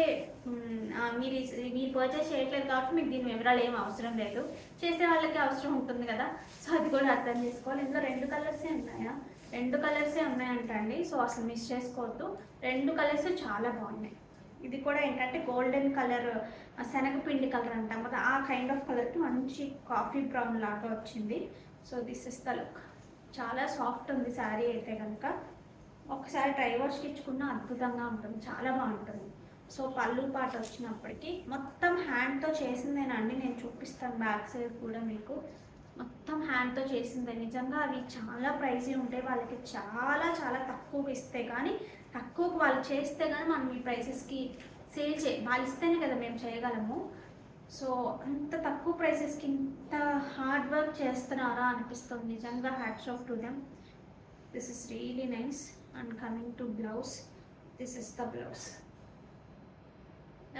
మీరు పర్చేస్ చేయట్లేదు కాబట్టి మీకు దీని వివరాలు ఏం అవసరం లేదు. చేసే వాళ్ళకి అవసరం ఉంటుంది కదా, సో అది కూడా అర్థం చేసుకోవాలి. ఇందులో 2 కలర్సే ఉన్నాయా? 2 కలర్సే ఉన్నాయంటండి. సో అసలు మిస్ చేసుకోవద్దు. 2 కలర్స్ చాలా బాగున్నాయి. ఇది కూడా ఏంటంటే గోల్డెన్ కలర్, శనగపిండి కలర్ అంటాం కదా, ఆ కైండ్ ఆఫ్ కలర్కి మంచి కాఫీ బ్రౌన్ లాగా వచ్చింది. So this is the look. చాలా సాఫ్ట్ ఉంది శారీ అయితే కనుక. ఒకసారి డ్రై వాష్కి ఇచ్చుకున్న అద్భుతంగా ఉంటుంది, చాలా బాగుంటుంది. సో పళ్ళు పాట వచ్చినప్పటికీ మొత్తం హ్యాండ్తో చేసిందేనండి. నేను చూపిస్తాను బ్యాక్ సైడ్ కూడా మీకు. మొత్తం హ్యాండ్తో చేసిందే. నిజంగా అవి చాలా ప్రైజీ ఉంటాయి. వాళ్ళకి చాలా చాలా తక్కువకి ఇస్తే కానీ, తక్కువకు వాళ్ళు చేస్తే కానీ మనం ఈ ప్రైసెస్కి సేల్ వాళ్ళు ఇస్తేనే కదా మేము చేయగలము. సో అంత తక్కువ ప్రైసెస్కి ఇంత హార్డ్ వర్క్ చేస్తున్నారా అనిపిస్తుంది నిజంగా. Hats off to them. This is really nice. And coming to blouse, this is the blouse.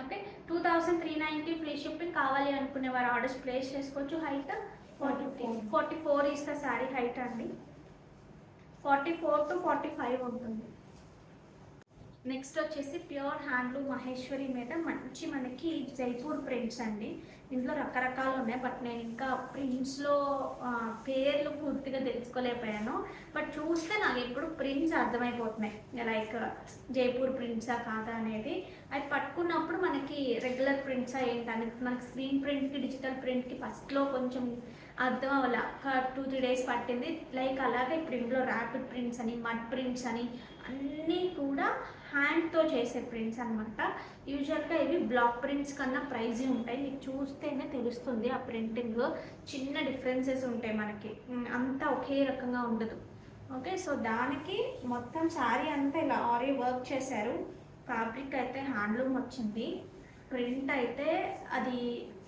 Okay, 2390 free shipping. కావాలి అనుకునే వారు ఆర్డర్స్ ప్లేస్ చేసుకోవచ్చు. Height 44 is the sari height అండి. 44 to 45 ఉంటుంది. నెక్స్ట్ వచ్చేసి ప్యూర్ హ్యాండ్లూమ్ మహేశ్వరి మీద మంచి మనకి జైపూర్ ప్రింట్స్ అండి. ఇందులో రకరకాలు ఉన్నాయి, బట్ నేను ఇంకా ప్రింట్స్లో పేర్లు పూర్తిగా తెలుసుకోలేకపోయాను. బట్ చూస్తే నాకు ఎప్పుడు ప్రింట్స్ అర్థమైపోతున్నాయి, లైక్ జైపూర్ ప్రింట్సా కాదా అనేది. అది పట్టుకున్నప్పుడు మనకి రెగ్యులర్ ప్రింట్సా ఏంటనేది, మనకి స్క్రీన్ ప్రింట్కి డిజిటల్ ప్రింట్కి ఫస్ట్లో కొంచెం అర్థం అవ్వాలి. ఒక 2-3 డేస్ పట్టింది. లైక్ అలాగే ఇప్పుడు ఇందులో ర్యాపిడ్ ప్రింట్స్ అని, మడ్ ప్రింట్స్ అని అన్నీ కూడా హ్యాండ్తో చేసే ప్రింట్స్ అనమాట. యూజువల్గా ఇవి బ్లాక్ ప్రింట్స్ కన్నా ప్రైజీ ఉంటాయి. మీకు చూస్తేనే తెలుస్తుంది ఆ ప్రింటింగ్. చిన్న డిఫరెన్సెస్ ఉంటాయి మనకి, అంతా ఒకే రకంగా ఉండదు. ఓకే, సో దానికి మొత్తం శారీ అంతా ఇలా ఆరీ వర్క్ చేశారు. ఫ్యాబ్రిక్ అయితే హ్యాండ్లూమ్ వచ్చింది. ప్రింట్ అయితే అది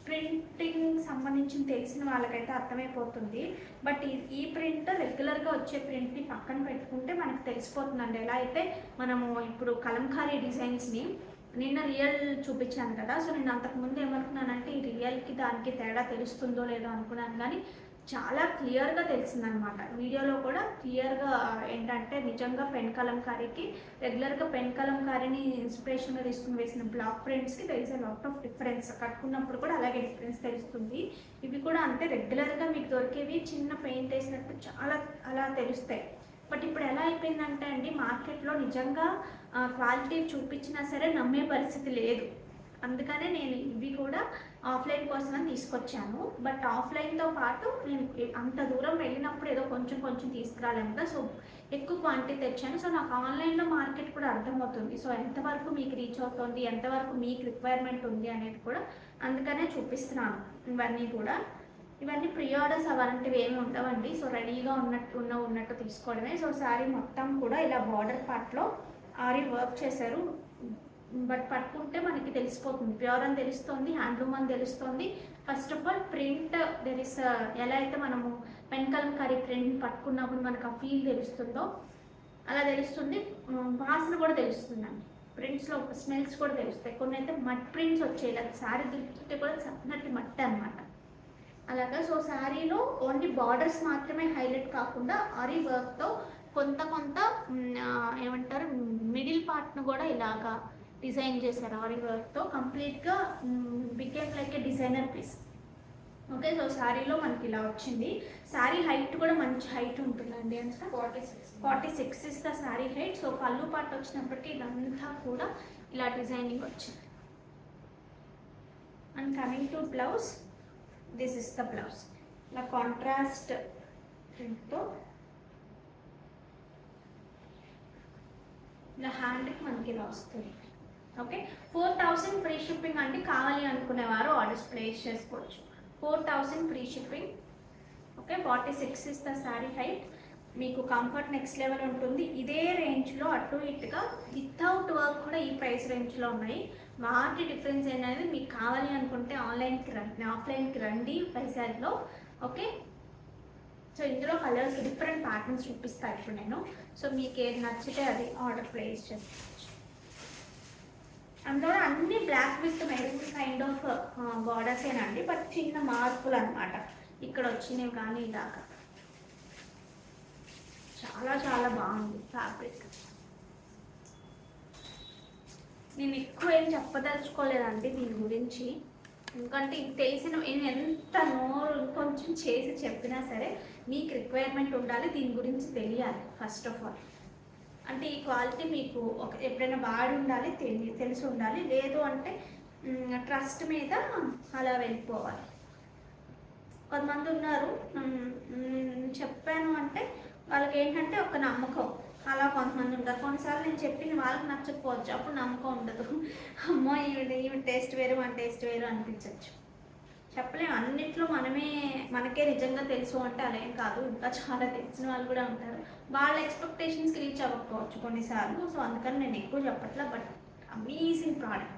ప్రింటింగ్ సంబంధించిన తెలిసిన వాళ్ళకైతే అర్థమైపోతుంది. బట్ ఈ ప్రింట్ రెగ్యులర్గా వచ్చే ప్రింట్ని పక్కన పెట్టుకుంటే మనకు తెలిసిపోతుందండి. ఎలా అయితే మనము ఇప్పుడు కలంకారీ డిజైన్స్ని నిన్న రియల్ చూపించాను కదా, సో నేను అంతకుముందు ఏమనుకున్నానంటే ఈ రియల్కి దానికి తేడా తెలుస్తుందో లేదో అనుకున్నాను, కానీ చాలా క్లియర్గా తెలిసిందనమాట. వీడియోలో కూడా క్లియర్గా ఏంటంటే నిజంగా పెన్ కలంకారీకి, రెగ్యులర్గా పెన్ కలంకారీని ఇన్స్పిరేషన్గా తీసుకుని వేసిన బ్లాక్ ప్రింట్స్కి there is a lot of difference. కట్టుకున్నప్పుడు కూడా అలాగే డిఫరెన్స్ తెలుస్తుంది. ఇవి కూడా అంతే, రెగ్యులర్గా మీకు దొరికేవి చిన్న పెయింట్ వేసినట్టు చాలా అలా తెలుస్తాయి. బట్ ఇప్పుడు ఎలా అయిపోయిందంటే అండి, మార్కెట్లో నిజంగా క్వాలిటీ చూపించినా సరే నమ్మే పరిస్థితి లేదు. అందుకనే నేను ఇవి కూడా ఆఫ్లైన్ కోసమని తీసుకొచ్చాను. బట్ ఆఫ్లైన్తో పాటు నేను అంత దూరం వెళ్ళినప్పుడు ఏదో కొంచెం కొంచెం తీసుకురాలేము కదా, సో ఎక్కువ క్వాంటిటీ తెచ్చాను. సో నాకు ఆన్లైన్లో మార్కెట్ కూడా అర్థమవుతుంది. సో ఎంతవరకు మీకు రీచ్ అవుతుంది, ఎంతవరకు మీకు రిక్వైర్మెంట్ ఉంది అనేది కూడా అందుకనే చూపిస్తున్నాను. ఇవన్నీ కూడా, ఇవన్నీ ప్రీ ఆర్డర్స్ అలాంటివి ఏమి ఉండవండి. సో రెడీగా ఉన్నట్టు తీసుకోవడమే. సో శారీ మొత్తం కూడా ఇలా బార్డర్ పార్ట్లో ఆరీ వర్క్ చేశారు. బట్ పట్టుకుంటే మనకి తెలిసిపోతుంది, ప్యూర్ అని తెలుస్తుంది, హ్యాండ్లూమ్ అని తెలుస్తుంది. First of all print there is, ఎలా అయితే మనము పెన్ కలంకారీ ప్రింట్ పట్టుకున్నప్పుడు మనకు ఆ ఫీల్ తెలుస్తుందో అలా తెలుస్తుంది. వాసన కూడా తెలుస్తుందండి. ప్రింట్స్లో స్మెల్స్ కూడా తెలుస్తాయి. కొన్ని అయితే మడ్ ప్రింట్స్ వచ్చాయి, ఇలా శారీ దులుపుతుంటే కూడా సన్నటి మట్టి అనమాట అలాగా. సో శారీలో ఓన్లీ బార్డర్స్ మాత్రమే హైలైట్ కాకుండా ఆరీ వర్క్తో కొంత ఏమంటారు మిడిల్ పార్ట్ను కూడా ఇలాగా డిజైన్ చేశారు ఆరీ వర్క్తో. కంప్లీట్గా became like a designer piece. Okay, so శారీలో మనకి ఇలా వచ్చింది. శారీ హైట్ కూడా మంచి హైట్ ఉంటుందండి. అంతా 46 is the sari height. So పళ్ళు పాటు వచ్చినప్పటికీ ఇదంతా కూడా ఇలా డిజైనింగ్ వచ్చింది. And coming to blouse, this is the blouse. ఇలా కాంట్రాస్ట్ ప్రింట్తో ఇలా హ్యాండ్కి మనకి ఇలా వస్తుంది. ఓకే, 4000 ఫ్రీ షిప్పింగ్ అండి. కావాలి అనుకునేవారు ఆర్డర్స్ ప్లేస్ చేసుకోవచ్చు. 4000 free shipping. Okay, 46 is the sari height. మీకు కంఫర్ట్ నెక్స్ట్ లెవెల్ ఉంటుంది. ఇదే రేంజ్లో అటు ఇటుగా వితౌట్ వర్క్ కూడా ఈ ప్రైస్ రేంజ్లో ఉన్నాయి. వాటి డిఫరెన్స్ అనేది మీకు కావాలి అనుకుంటే ఆన్లైన్కి రండి, ఆఫ్లైన్కి రండి వైజాగ్లో. ఓకే, సో ఇందులో కలర్స్ డిఫరెంట్ ప్యాటర్న్స్ చూపిస్తాను ఇప్పుడు నేను. సో మీకు ఏది నచ్చితే అది ఆర్డర్ ప్లేస్ చేసుకోవచ్చు. అందులో అన్ని black with maroon kind of బార్డర్సేనండి, బట్ చిన్న మార్పులు అనమాట. ఇక్కడ వచ్చినవి కానీ ఇలాగా చాలా చాలా బాగుంది ఫ్యాబ్రిక్. నేను ఎక్కువ ఏం చెప్పదలుచుకోలేదండి దీని గురించి, ఎందుకంటే ఇది తెలిసిన నేను ఎంత నోరు కొంచెం చేసి చెప్పినా సరే మీకు రిక్వైర్మెంట్ ఉండాలి, దీని గురించి తెలియాలి ఫస్ట్ ఆఫ్ ఆల్. అంటే ఈ క్వాలిటీ మీకు ఎప్పుడైనా వాడి ఉండాలి, తెలిసి ఉండాలి, లేదు అంటే ట్రస్ట్ మీద అలా వెళ్ళిపోవాలి. కొంతమంది ఉన్నారు చెప్పాను అంటే వాళ్ళకి ఏంటంటే ఒక నమ్మకం, అలా కొంతమంది ఉంటారు. కొన్నిసార్లు నేను చెప్పింది వాళ్ళకి నచ్చకపోవచ్చు, అప్పుడు నమ్మకం ఉండదు. అమ్మో ఈమె టేస్ట్ వేరు మన టేస్ట్ వేరు అనిపించవచ్చు. చెప్పలేము, అన్నిట్లో మనకే నిజంగా తెలుసు అంటే అలా ఏం కాదు, ఇంకా చాలా తెలిసిన వాళ్ళు కూడా ఉంటారు. వాళ్ళ ఎక్స్పెక్టేషన్స్కి రీచ్ అవ్వకపోవచ్చు కొన్నిసార్లు. సో అందుకని నేను ఎక్కువ చెప్పట్లా. బట్ అమేజింగ్ ప్రోడక్ట్,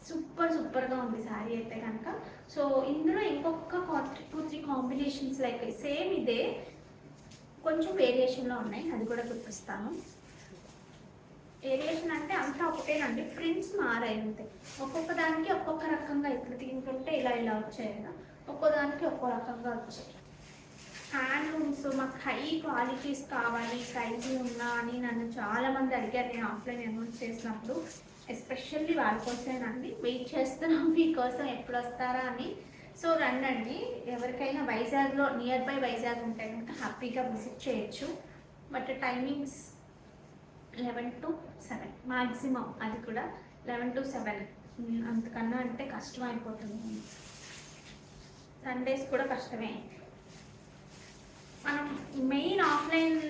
సూపర్గా ఉంది శారీ అయితే కనుక. సో ఇందులో ఇంకొక 2-3 కాంబినేషన్స్ లైక్ సేమ్ ఇదే కొంచెం వేరియేషన్లో ఉన్నాయి, అది కూడా చూపిస్తాను. వేరియేషన్ అంటే అంతా ఒకటేనండి, ప్రింట్స్ మారాయి అంతే. ఒక్కొక్క దానికి ఒక్కొక్క రకంగా ఇప్పుడు తీసుకుంటే ఇలా వచ్చాయి కదా, ఒక్కో దానికి ఒక్కో రకంగా వచ్చాయి. హ్యాండ్లూమ్స్ మాకు హై క్వాలిటీస్ కావాలి, సైజు ఉన్నా అని నన్ను చాలామంది అడిగారు నేను ఆఫ్లైన్ అనౌన్స్ చేసినప్పుడు. ఎస్పెషల్లీ వాళ్ళ కోసమేనండి వెయిట్ చేస్తున్నాం, మీకోసం ఎప్పుడు వస్తారా అని. సో రండి, ఎవరికైనా వైజాగ్లో నియర్ బై వైజాగ్ ఉంటే కనుక హ్యాపీగా విజిట్ చేయొచ్చు. బట్ టైమింగ్స్ 11 to 7 మ్యాక్సిమం, అది కూడా 11 to 7, అంతకన్నా అంటే కష్టం అయిపోతుంది. సండేస్ కూడా కష్టమే. మనం మెయిన్ ఆఫ్లైన్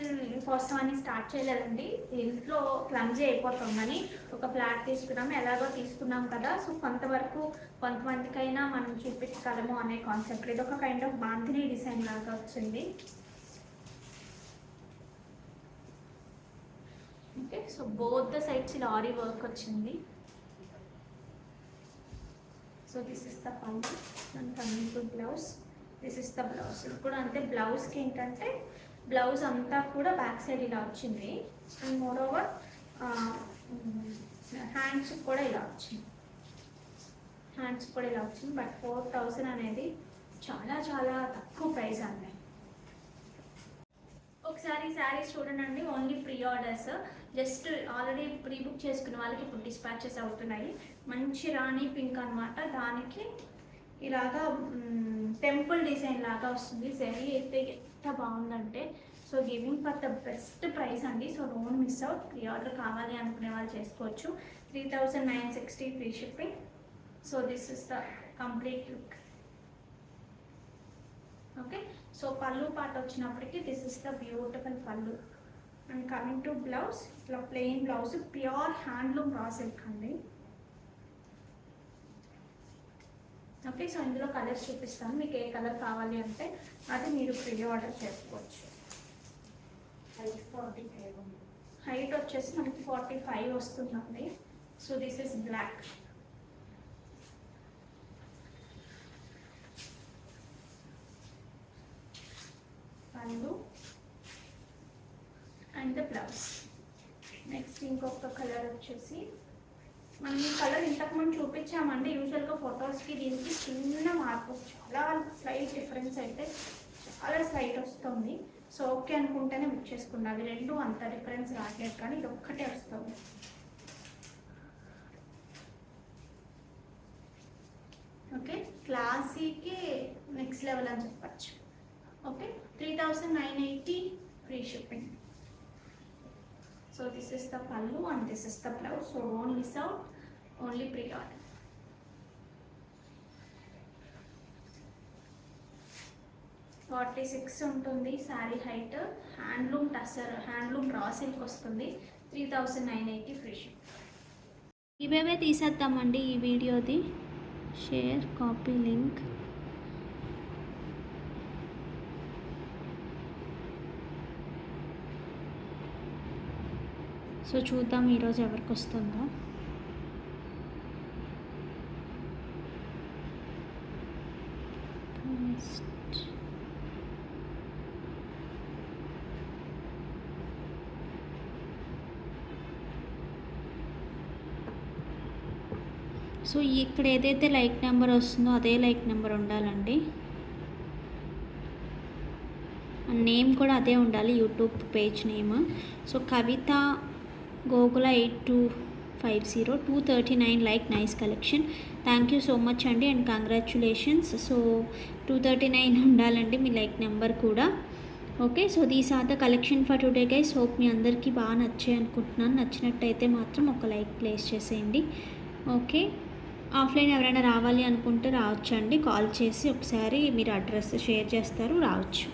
కోసం అని స్టార్ట్ చేయలేదండి, ఇంట్లో క్లమ్జీ అయిపోతుందని ఒక ఫ్లాట్ తీసుకున్నాము, ఎలాగో తీసుకున్నాం కదా. సో కొంతవరకు కొంతమందికైనా మనం చూపించగలము అనే కాన్సెప్ట్. ఇది ఒక కైండ్ ఆఫ్ బాంధిని డిజైన్ లాగా వచ్చింది. Okay, so both the sides ఇలా ఆరీ వర్క్ వచ్చింది. So this is the pond and coming to blouse. This is the blouse. ఇది కూడా అంతే, బ్లౌజ్కి ఏంటంటే బ్లౌజ్ అంతా కూడా బ్యాక్ సైడ్ ఇలా వచ్చింది. అండ్ మోర్ ఓవర్ హ్యాండ్స్ కూడా ఇలా వచ్చింది, బట్ 4000 అనేది చాలా చాలా తక్కువ ప్రైస్ అండి. ఒకసారి శారీస్ చూడండి, only pre orders, just already pre book చేసుకున్న వాళ్ళకి ఇప్పుడు డిస్పాచెస్ అవుతున్నాయి. మంచి రాణి పింక్ అనమాట, దానికి ఇలాగా టెంపుల్ డిజైన్ లాగా వస్తుంది. జరీ అయితే ఎంత బాగుందంటే, so giving for the best price అండి. So don't miss out, preorder కావాలి అనుకునే వాళ్ళు చేసుకోవచ్చు. 3960 free shipping. So this is the complete look. Okay, so pallu పాట వచ్చినప్పటికీ this is the beautiful pallu. And coming to blouse, ఇలా plain blouse, pure handloom raw silk అండి. Okay, so ఇందులో colours చూపిస్తాను, మీకు ఏ కలర్ కావాలి అంటే అది మీరు ప్రీ ఆర్డర్ చేసుకోవచ్చు. హైట్ వచ్చేసి మనకి 45 వస్తుందండి. So this is black. పళ్ళు అండ్ ద బ్లౌజ్. నెక్స్ట్ ఇంకొక కలర్ వచ్చేసి, మనం ఈ కలర్ ఇంతకుముందు చూపించామండి. యూజువల్గా ఫొటోస్కి దీనికి చిన్న మార్పు, చాలా స్లైట్ డిఫరెన్స్ అయితే చాలా స్లైట్ వస్తుంది. సో ఓకే అనుకుంటేనే బుక్ చేసుకున్నాను. రెండు అంత డిఫరెన్స్ రావట్లేదు, కానీ ఇది ఒక్కటే వస్తుంది. ఓకే, క్లాసీకి నెక్స్ట్ లెవెల్ అని చెప్పచ్చు. Okay, 3980 free shipping. So this is the pallu and this is the blouse. So don't miss out, only pre-order. (46) ఉంటుంది sari height. Handloom tussar, handloom raw silk వస్తుంది. 3980 ఫ్రీ షిప్. ఇవేవే తీసేద్దామండి ఈ వీడియోది. Share, copy link. సో చూద్దాం ఈరోజు ఎవరికి వస్తుందో. సో ఇక్కడ ఏదైతే లైక్ నెంబర్ వస్తుందో అదే లైక్ నెంబర్ ఉండాలండి. నేమ్ కూడా అదే ఉండాలి, YouTube page name. So Kavitha Gokula 8250 239 like, nice collection. Thank you so much అండి అండ్ కంగ్రాచ్యులేషన్స్. సో 239 ఉండాలండి మీ లైక్ నెంబర్ కూడా. Okay, so these are the collection for today guys. Hope మీ అందరికీ బాగా నచ్చాయి అనుకుంటున్నాను. నచ్చినట్టయితే మాత్రం ఒక లైక్ ప్లేస్ చేసేయండి. ఓకే, ఆఫ్లైన్ ఎవరైనా రావాలి అనుకుంటే రావచ్చండి. కాల్ చేసి ఒకసారి మీరు అడ్రస్ షేర్ చేస్తారు, రావచ్చు.